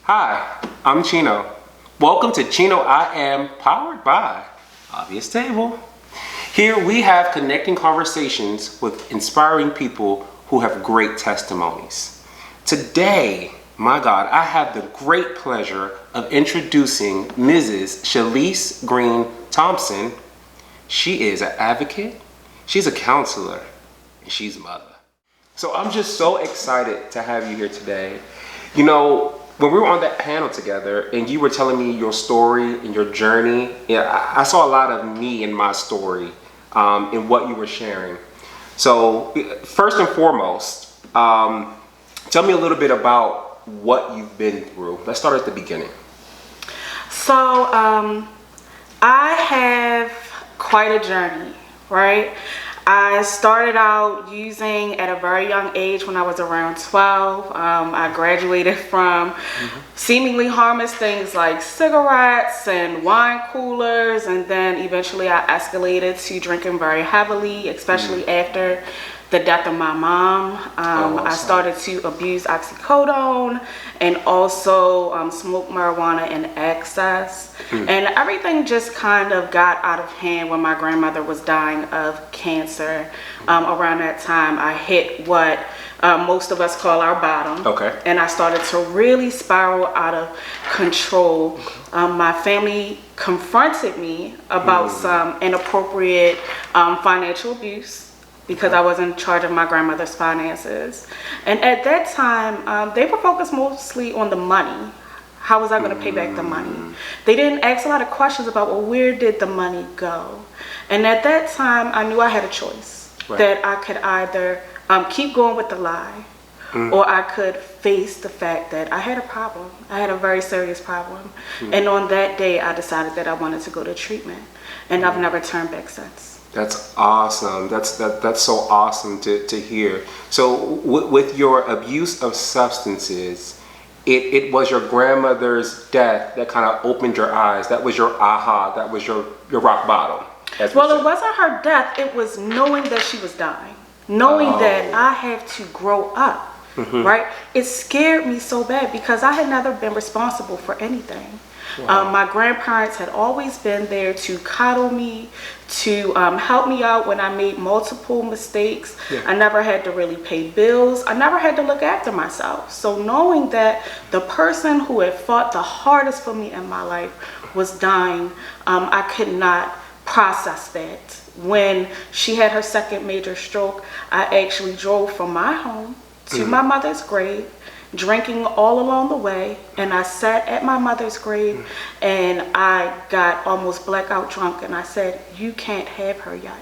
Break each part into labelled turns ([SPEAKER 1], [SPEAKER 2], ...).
[SPEAKER 1] Hi, I'm Chino. Welcome to Chino I Am, powered by Obvious Table. Here we have connecting conversations with inspiring people who have great testimonies. Today, my God, I have the great pleasure of introducing Mrs. Shelese Greene-Thompson. She is an advocate, she's a counselor, and she's a mother. So I'm just so excited to have you here today. You know, when we were on that panel together and you were telling me your story and your journey, I saw a lot of me in my story in what you were sharing. So first and foremost, tell me a little bit about what you've been through. Let's start at the beginning.
[SPEAKER 2] So I have quite a journey, right? I started out using at a very young age when I was around 12. I graduated from seemingly harmless things like cigarettes and wine coolers, and then eventually I escalated to drinking very heavily, especially after the death of my mom. I started to abuse oxycodone and also smoke marijuana in excess. And everything just kind of got out of hand when my grandmother was dying of cancer. Around that time, I hit what most of us call our bottom.
[SPEAKER 1] Okay.
[SPEAKER 2] And I started to really spiral out of control. My family confronted me about some inappropriate financial abuse, because I was in charge of my grandmother's finances. And at that time, they were focused mostly on the money. How was I going to pay back the money? They didn't ask a lot of questions about, well, where did the money go? And at that time, I knew I had a choice. Right. That I could either keep going with the lie, or I could face the fact that I had a problem. I had a very serious problem. And on that day, I decided that I wanted to go to treatment. And I've never turned back since.
[SPEAKER 1] That's awesome. That's so awesome to hear. So with your abuse of substances, it was your grandmother's death that kind of opened your eyes. That was your aha. That was your rock bottom.
[SPEAKER 2] Well, it wasn't her death. It was knowing that she was dying. Knowing that I have to grow up, right? It scared me so bad because I had never been responsible for anything. Wow. My grandparents had always been there to coddle me, to help me out when I made multiple mistakes. I never had to really pay bills. I never had to look after myself. So knowing that the person who had fought the hardest for me in my life was dying, I could not process that. When she had her second major stroke, I actually drove from my home to my mother's grave, drinking all along the way, and I sat at my mother's grave and I got almost blackout drunk, and I said, you can't have her yet.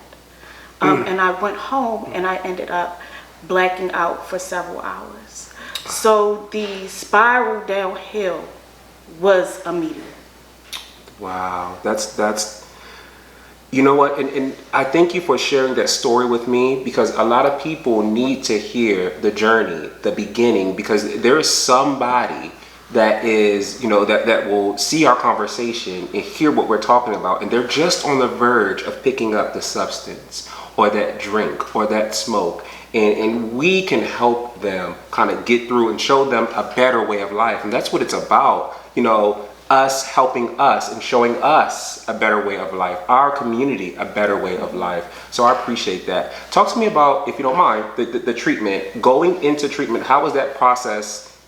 [SPEAKER 2] And I went home and I ended up blacking out for several hours. So the spiral downhill was immediate.
[SPEAKER 1] Wow, that's you know what, and I thank you for sharing that story with me, because a lot of people need to hear the journey, the beginning, because there is somebody that is, you know, that will see our conversation and hear what we're talking about, and they're just on the verge of picking up the substance or that drink or that smoke, and we can help them kind of get through and show them a better way of life. And that's what it's about, you know, us helping us and showing us a better way of life, our community a better way of life. So I appreciate that. Talk to me about, if you don't mind, the treatment, going into treatment. How was that process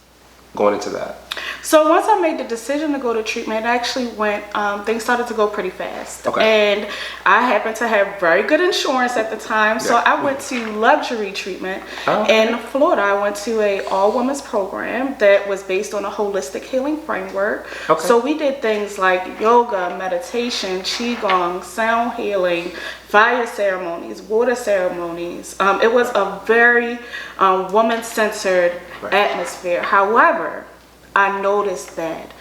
[SPEAKER 1] going into that?
[SPEAKER 2] So once I made the decision to go to treatment, it actually went, things started to go pretty fast.
[SPEAKER 1] Okay.
[SPEAKER 2] And I happened to have very good insurance at the time. So I went to luxury treatment in Florida. I went to a all-women's program that was based on a holistic healing framework. Okay. So we did things like yoga, meditation, qigong, sound healing, fire ceremonies, water ceremonies. It was a very woman-centered atmosphere. However, I noticed that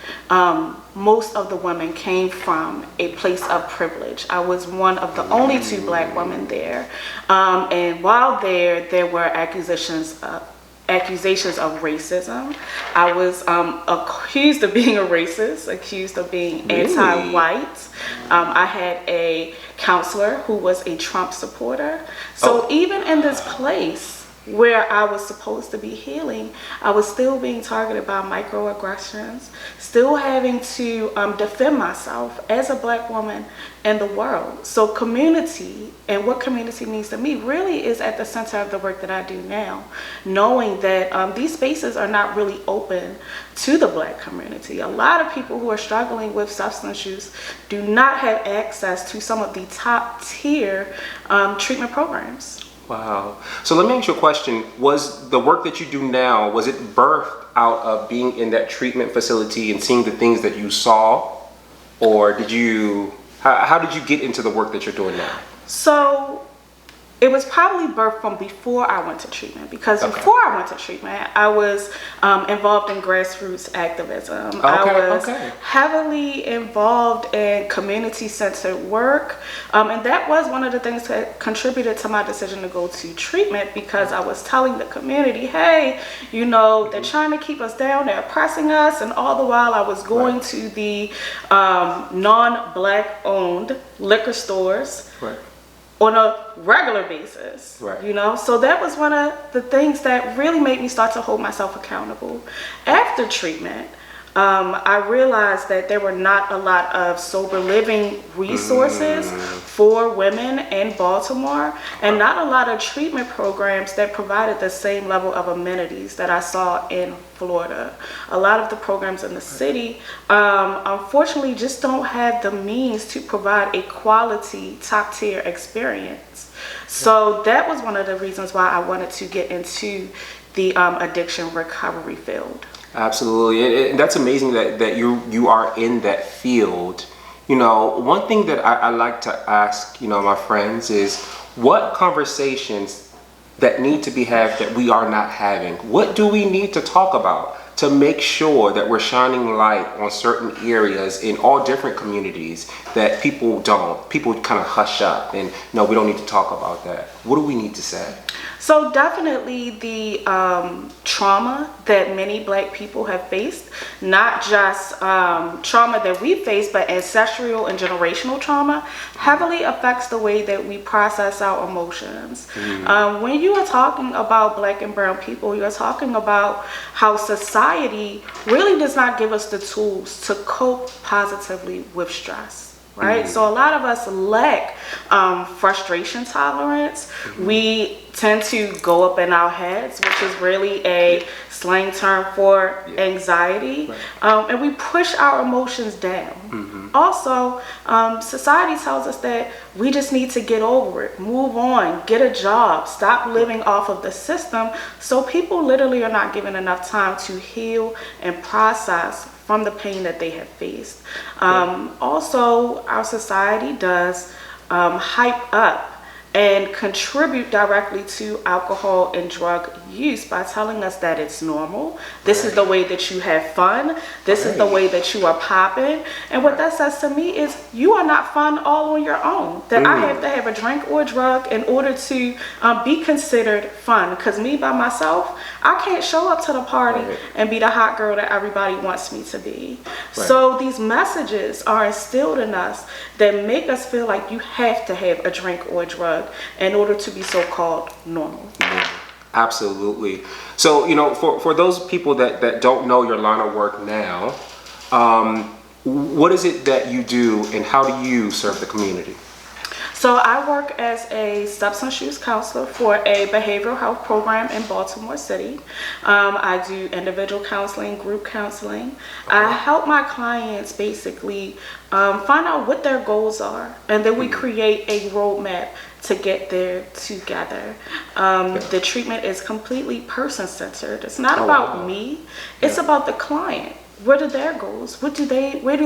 [SPEAKER 2] most of the women came from a place of privilege. I was one of the only 2 black women there. And while there were accusations of racism. I was accused of being a racist, accused of being anti-white. I had a counselor who was a Trump supporter. So even in this place, where I was supposed to be healing, I was still being targeted by microaggressions, still having to defend myself as a Black woman in the world. So community, and what community means to me, really is at the center of the work that I do now, knowing that these spaces are not really open to the Black community. A lot of people who are struggling with substance use do not have access to some of the top tier treatment programs.
[SPEAKER 1] Wow. So let me ask you a question. Was the work that you do now, was it birthed out of being in that treatment facility and seeing the things that you saw? Or did you, how did you get into the work that you're doing now?
[SPEAKER 2] So it was probably birthed from before I went to treatment, because before I went to treatment, I was involved in grassroots activism. I was heavily involved in community-centered work, and that was one of the things that contributed to my decision to go to treatment, because I was telling the community, hey, you know, they're trying to keep us down, they're oppressing us, and all the while I was going to the non-Black owned liquor stores on a regular basis, you know. So that was one of the things that really made me start to hold myself accountable. After treatment, I realized that there were not a lot of sober living resources for women in Baltimore, and not a lot of treatment programs that provided the same level of amenities that I saw in Florida. A lot of the programs in the city, unfortunately, just don't have the means to provide a quality top tier experience. So that was one of the reasons why I wanted to get into the addiction recovery field.
[SPEAKER 1] Absolutely, and that's amazing that you are in that field. You know, one thing that I like to ask, you know, my friends is, what conversations that need to be had that we are not having? What do we need to talk about to make sure that we're shining light on certain areas in all different communities that people kind of hush up and no, we don't need to talk about that? What do we need to say?
[SPEAKER 2] So definitely the trauma that many Black people have faced, not just trauma that we face, but ancestral and generational trauma, heavily affects the way that we process our emotions. When you are talking about Black and brown people, you're talking about how society really does not give us the tools to cope positively with stress. Right? So a lot of us lack frustration tolerance. We tend to go up in our heads, which is really a slang term for anxiety, and we push our emotions down. Also, society tells us that we just need to get over it, move on, get a job, stop living off of the system. So people literally are not given enough time to heal and process from the pain that they have faced. Also, our society does hype up and contribute directly to alcohol and drug use by telling us that it's normal. This is the way that you have fun. This is the way that you are popping. And what that says to me is, you are not fun all on your own. That I have to have a drink or a drug in order to be considered fun. Because me by myself, I can't show up to the party and be the hot girl that everybody wants me to be. So these messages are instilled in us that make us feel like you have to have a drink or a drug in order to be so-called normal.
[SPEAKER 1] Absolutely. So, you know, for those people that don't know your line of work now, what is it that you do and how do you serve the community?
[SPEAKER 2] So I work as a substance use counselor for a behavioral health program in Baltimore City. I do individual counseling, group counseling. I help my clients basically find out what their goals are, and then we create a roadmap to get there together. The treatment is completely person-centered. It's not about me, it's about the client. What are their goals? Where do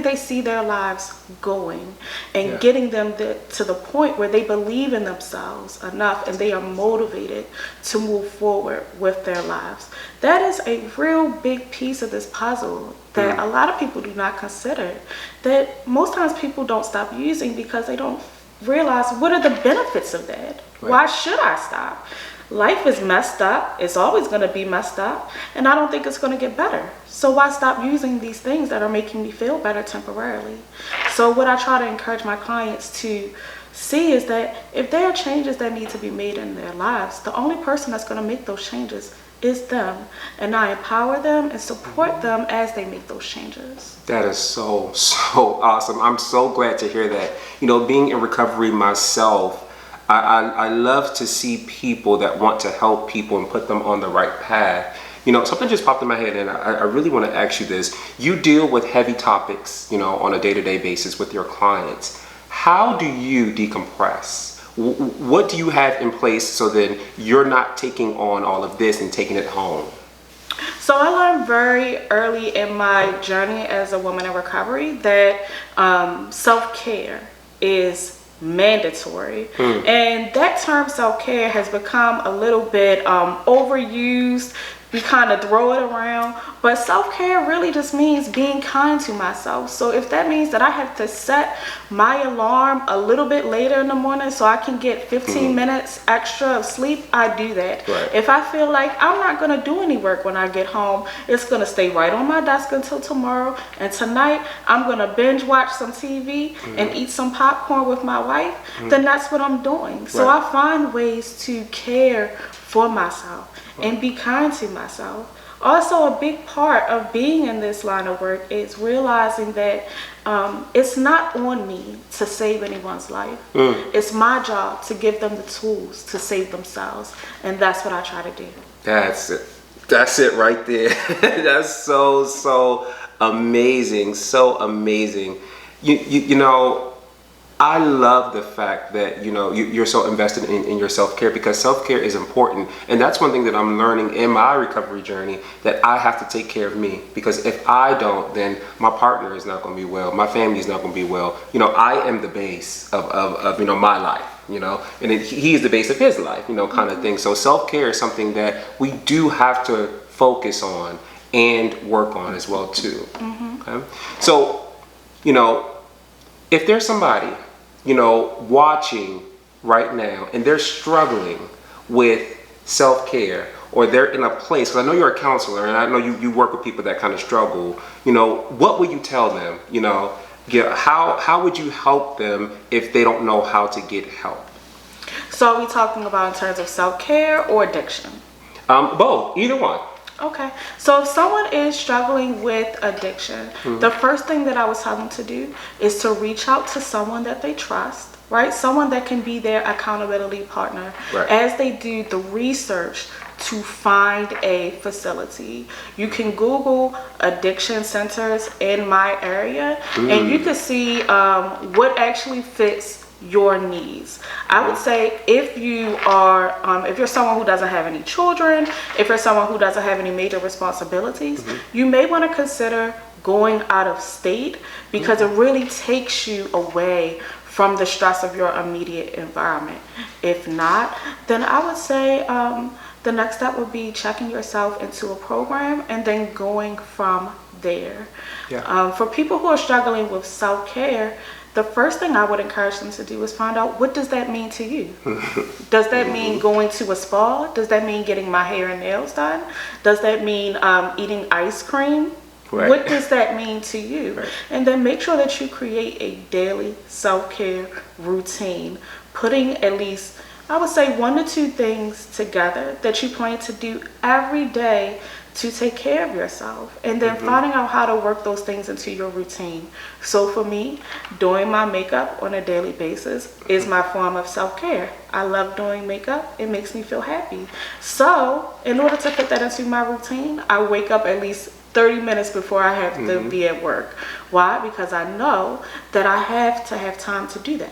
[SPEAKER 2] they see their lives going? And getting them to the point where they believe in themselves enough and they are motivated to move forward with their lives. That is a real big piece of this puzzle that a lot of people do not consider. That most times people don't stop using because they don't realize, what are the benefits of that? Why should I stop? Life is messed up. It's always going to be messed up, and I don't think it's going to get better. So why stop using these things that are making me feel better temporarily? So what I try to encourage my clients to see is that if there are changes that need to be made in their lives, the only person that's going to make those changes is them. And I empower them and support them as they make those changes.
[SPEAKER 1] That is so awesome. I'm so glad to hear that. You know, being in recovery myself, I love to see people that want to help people and put them on the right path. You know, something just popped in my head, and I really want to ask you this. You deal with heavy topics, you know, on a day-to-day basis with your clients. How do you decompress? What do you have in place so then you're not taking on all of this and taking it home?
[SPEAKER 2] So I learned very early in my journey as a woman in recovery that self-care is mandatory. And that term self-care has become a little bit overused. We kind of throw it around, but self-care really just means being kind to myself. So if that means that I have to set my alarm a little bit later in the morning so I can get 15 minutes extra of sleep, I do that.
[SPEAKER 1] Right.
[SPEAKER 2] If I feel like I'm not going to do any work when I get home, it's going to stay right on my desk until tomorrow, and tonight I'm going to binge watch some TV and eat some popcorn with my wife, then that's what I'm doing. So I find ways to care for myself and be kind to myself. Also, a big part of being in this line of work is realizing that it's not on me to save anyone's life. It's my job to give them the tools to save themselves, and that's what I try to do.
[SPEAKER 1] That's it. That's it right there. That's so amazing. So amazing. You know, I love the fact that, you know, you're so invested in your self-care, because self-care is important. And that's one thing that I'm learning in my recovery journey, that I have to take care of me. Because if I don't, then my partner is not going to be well. My family is not going to be well. You know, I am the base of you know, my life, you know, and he is the base of his life, you know, kind of thing. So self-care is something that we do have to focus on and work on as well, too. Okay? So, you know, if there's somebody, you know, watching right now and they're struggling with self-care, or they're in a place, because I know you're a counselor and I know you work with people that kind of struggle, you know, what would you tell them? You know, how would you help them if they don't know how to get help?
[SPEAKER 2] So are we talking about in terms of self-care or addiction?
[SPEAKER 1] Both, either one.
[SPEAKER 2] Okay, so if someone is struggling with addiction, the first thing that I would tell them to do is to reach out to someone that they trust, right? Someone that can be their accountability partner as they do the research to find a facility. You can Google addiction centers in my area, and you can see what actually fits your needs. I would say if you are if you're someone who doesn't have any children, if you're someone who doesn't have any major responsibilities, you may want to consider going out of state, because it really takes you away from the stress of your immediate environment. If not, then I would say the next step would be checking yourself into a program and then going from there. For people who are struggling with self-care, the first thing I would encourage them to do is find out, what does that mean to you? Does that mean going to a spa? Does that mean getting my hair and nails done? Does that mean eating ice cream? What does that mean to you? And then make sure that you create a daily self-care routine, putting at least, I would say, 1 to 2 things together that you plan to do every day to take care of yourself, and then finding out how to work those things into your routine. So for me, doing my makeup on a daily basis is my form of self-care. I love doing makeup. It makes me feel happy. So in order to put that into my routine, I wake up at least 30 minutes before I have to be at work. Why? Because I know that I have to have time to do that.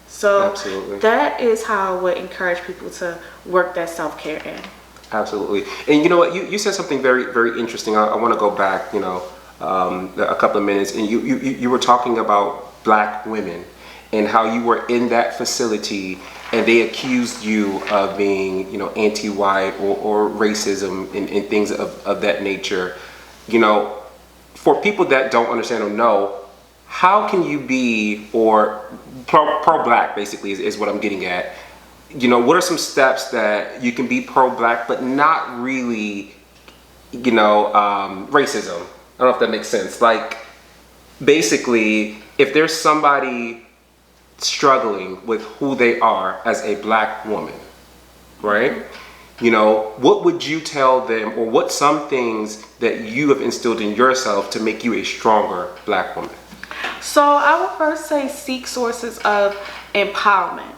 [SPEAKER 2] So that is how I would encourage people to work that self-care in.
[SPEAKER 1] Absolutely. And you know what, you said something very interesting. I want to go back, you know, a couple of minutes, and you were talking about Black women and how you were in that facility and they accused you of being, you know, anti-white or racism and things of that nature. You know, for people that don't understand or know, how can you be, or pro-Black basically is what I'm getting at. You know, what are some steps that you can be pro-Black but not really, you know, racism? I don't know if that makes sense. Like, basically, if there's somebody struggling with who they are as a black woman, right? You know, what would you tell them, or what some things that you have instilled in yourself to make you a stronger black woman?
[SPEAKER 2] So I would first say seek sources of empowerment.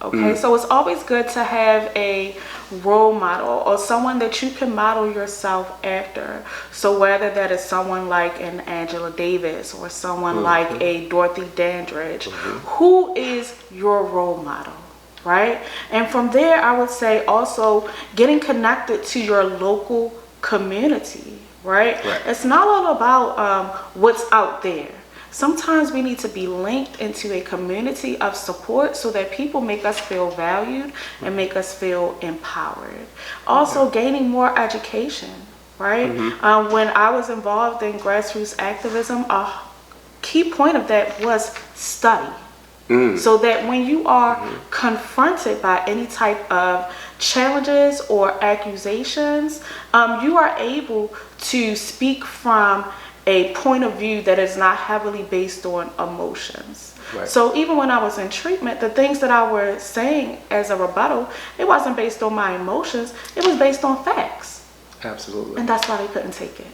[SPEAKER 2] Okay, so it's always good to have a role model or someone that you can model yourself after. So whether that is someone like an Angela Davis or someone like a Dorothy Dandridge, who is your role model, right? And from there, I would say also getting connected to your local community, right? It's not all about what's out there. Sometimes we need to be linked into a community of support so that people make us feel valued and make us feel empowered. Also, gaining more education, right? When I was involved in grassroots activism, a key point of that was study. So that when you are confronted by any type of challenges or accusations, you are able to speak from a point of view that is not heavily based on emotions. So even when I was in treatment, the things that I was saying as a rebuttal, it wasn't based on my emotions, it was based on facts.
[SPEAKER 1] Absolutely.
[SPEAKER 2] And that's why they couldn't take it.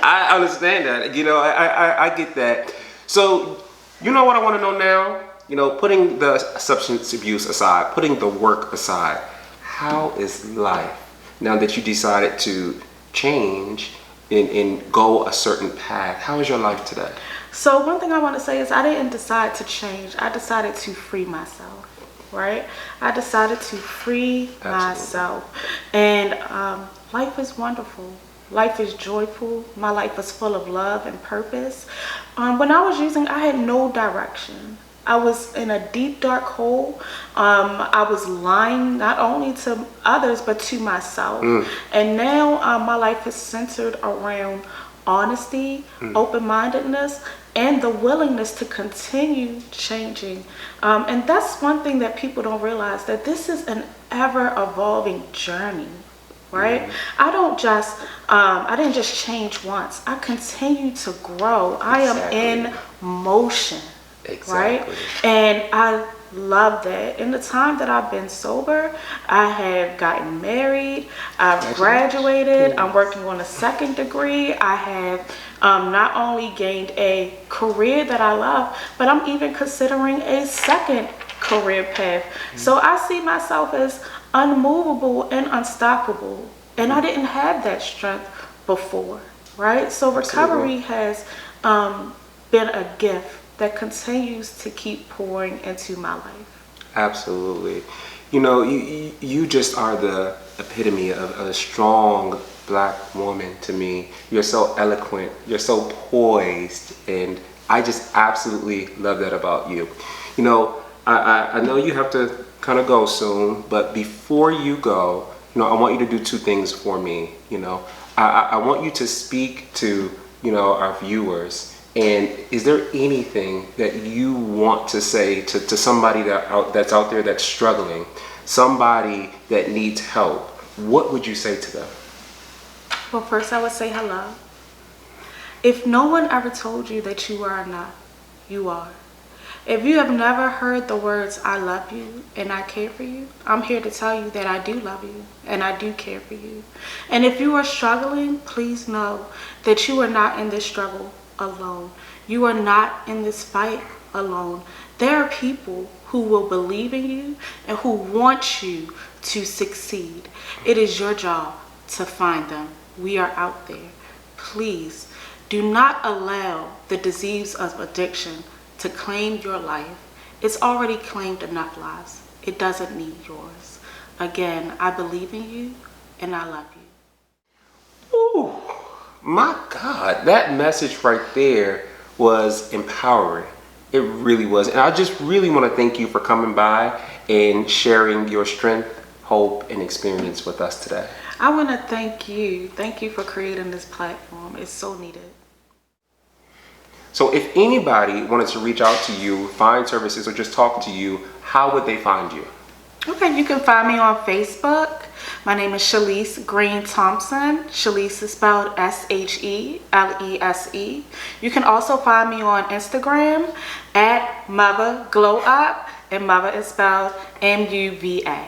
[SPEAKER 1] I understand that. You know, I get that. So, you know what I want to know now? You know, putting the substance abuse aside, putting the work aside, how is life now that you decided to change and go a certain path? How is your life today?
[SPEAKER 2] So one thing I want to say is I didn't decide to change. I decided to free myself, right? I decided to free myself. And life is wonderful. Life is joyful. My life is full of love and purpose. When I was I had no direction. I was in a deep, dark hole. I was lying not only to others, but to myself. And now my life is centered around honesty, open-mindedness, and the willingness to continue changing. And that's one thing that people don't realize, that this is an ever-evolving journey. Right? I didn't just change once. I continue to grow. I am in motion. Right? And I love that. In the time that I've been sober, I have gotten married, I've graduated, I'm working on a second degree, I have not only gained a career that I love, but I'm even considering a second career path. So I see myself as unmovable and unstoppable, and I didn't have that strength before, right? So recovery has been a gift that continues to keep pouring into my life.
[SPEAKER 1] Absolutely. You know, you just are the epitome of a strong black woman to me. You're so eloquent, you're so poised, and I just absolutely love that about you. You know, I know you have to kind of go soon, but before you go, you know, I want you to do two things for me. You know, I want you to speak to, you know, our viewers. And is there anything that you want to say to somebody that's out there that's struggling, somebody that needs help? What would you say to them?
[SPEAKER 2] Well, first I would say hello. If no one ever told you that you are enough, you are. If you have never heard the words, I love you and I care for you, I'm here to tell you that I do love you and I do care for you. And if you are struggling, please know that you are not in this struggle alone. You are not in this fight alone. There are people who will believe in you and who want you to succeed. It is your job to find them. We are out there. Please do not allow the disease of addiction to claim your life. It's already claimed enough lives. It doesn't need yours. Again, I believe in you and I love you.
[SPEAKER 1] Ooh. My God, that message right there was empowering. It really was. And I just really want to thank you for coming by and sharing your strength, hope, and experience with us today.
[SPEAKER 2] I want to thank you. Thank you for creating this platform. It's so needed.
[SPEAKER 1] So if anybody wanted to reach out to you, find services, or just talk to you, how would they find you?
[SPEAKER 2] Okay, you can find me on Facebook. My name is Shelese Greene-Thompson. Shelese is spelled Shelese. You can also find me on Instagram at Mother Glow Up, and Mother is spelled MUVA.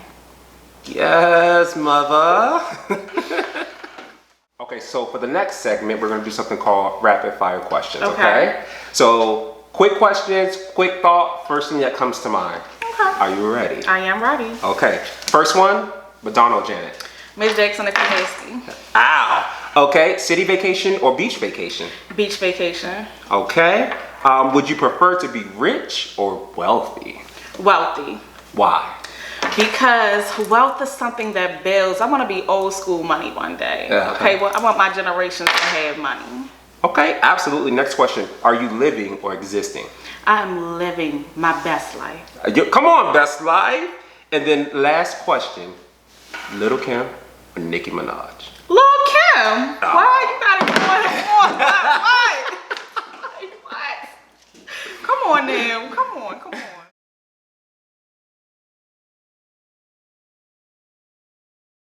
[SPEAKER 1] Yes, mother. Okay, so for the next segment, we're going to do something called rapid fire questions, okay? So, quick questions, quick thought, first thing that comes to mind.
[SPEAKER 2] Okay.
[SPEAKER 1] Are you ready?
[SPEAKER 2] I am ready.
[SPEAKER 1] Okay, first one, Madonna or Janet?
[SPEAKER 2] Miss Jackson, if you're hasty.
[SPEAKER 1] Ow! Okay, city vacation or beach vacation?
[SPEAKER 2] Beach vacation.
[SPEAKER 1] Okay. Would you prefer to be rich or wealthy?
[SPEAKER 2] Wealthy.
[SPEAKER 1] Why?
[SPEAKER 2] Because wealth is something that builds. I want to be old school money one day.
[SPEAKER 1] Yeah,
[SPEAKER 2] Okay, well, I want my generations to have money.
[SPEAKER 1] Okay, absolutely. Next question. Are you living or existing?
[SPEAKER 2] I'm living my best life.
[SPEAKER 1] Come on, best life. And then last question. Little Kim or Nicki Minaj?
[SPEAKER 2] Lil' Kim? Why you gotta go on? What? What? Come on now. Come on.